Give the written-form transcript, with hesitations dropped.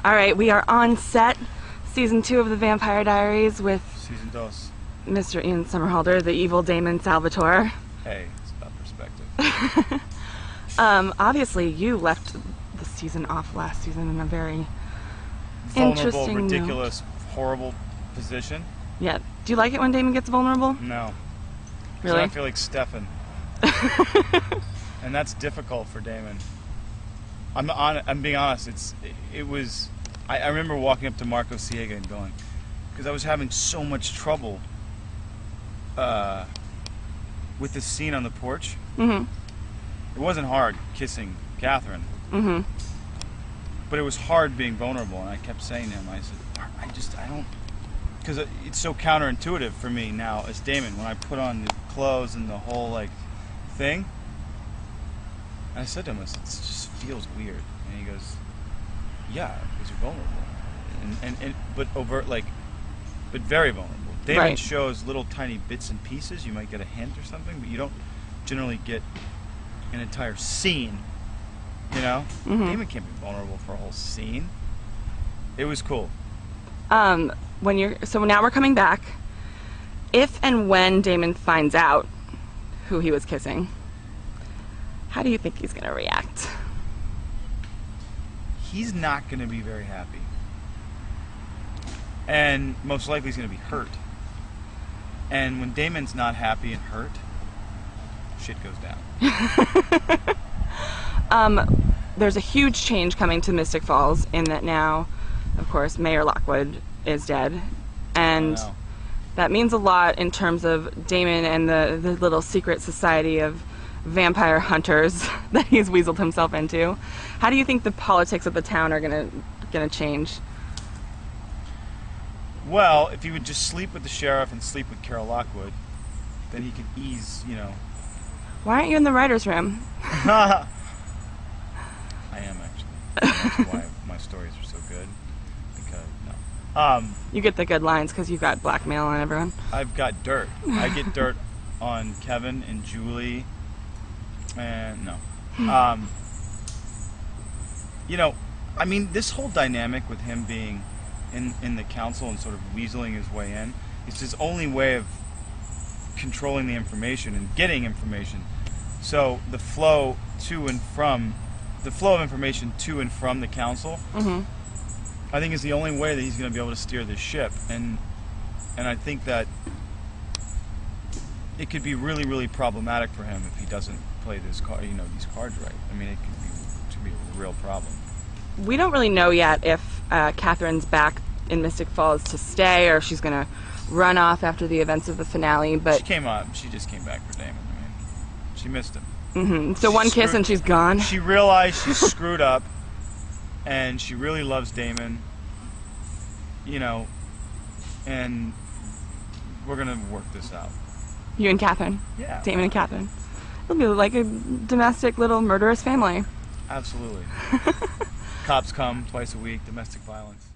All right, we are on set, season 2 of The Vampire Diaries with Season 2. Mr. Ian Somerhalder, the evil Damon Salvatore. Hey, it's about perspective. Obviously, you left the season off last season in a very Vulnerable, interesting ridiculous, horrible position. Yeah. Do you like it when Damon gets vulnerable? No. Really? I feel like Stefan. And that's difficult for Damon. I'm being honest. I remember walking up to Marco Siega and going, because I was having so much trouble with this scene on the porch. Mm-hmm. It wasn't hard kissing Catherine. Mm-hmm. But it was hard being vulnerable, and I kept saying to him, I said, I don't, because it's so counterintuitive for me now as Damon, when I put on the clothes and the whole, like, thing. And I said to him, I said, it just feels weird. And he goes, yeah, because you're vulnerable. But overt, like, but very vulnerable. Damon shows little tiny bits and pieces. You might get a hint or something, but you don't generally get an entire scene, you know? Mm-hmm. Damon can't be vulnerable for a whole scene. It was cool. So now we're coming back. If and when Damon finds out who he was kissing, how do you think he's going to react? He's not going to be very happy. And most likely he's going to be hurt. And when Damon's not happy and hurt, shit goes down. There's a huge change coming to Mystic Falls in that now, of course, Mayor Lockwood is dead. And that means a lot in terms of Damon and the little secret society of vampire hunters that he's weaseled himself into. How do you think the politics of the town are gonna change? Well, if he would just sleep with the sheriff and sleep with Carol Lockwood, then he could ease, you know. Why aren't you in the writer's room? I am, actually. That's why my stories are so good. Because, no. You get the good lines because you've got blackmail on everyone. I've got dirt. I get dirt on Kevin and Julie. And, no. You know, I mean, this whole dynamic with him being in the council and sort of weaseling his way in, it's his only way of controlling the information and getting information. So the flow of information to and from the council, mm-hmm. I think is the only way that he's going to be able to steer this ship. And I think that it could be really, really problematic for him if he doesn't play these cards right. I mean, it could be a real problem. We don't really know yet if Catherine's back in Mystic Falls to stay or if she's going to run off after the events of the finale. But she just came back for Damon. I mean, she missed him. Mm-hmm. So one kiss and she's gone. She realized she screwed up, and she really loves Damon. You know, and we're gonna work this out. You and Catherine. Yeah. Damon and Catherine. It'll be like a domestic little murderous family. Absolutely. Cops come twice a week. Domestic violence.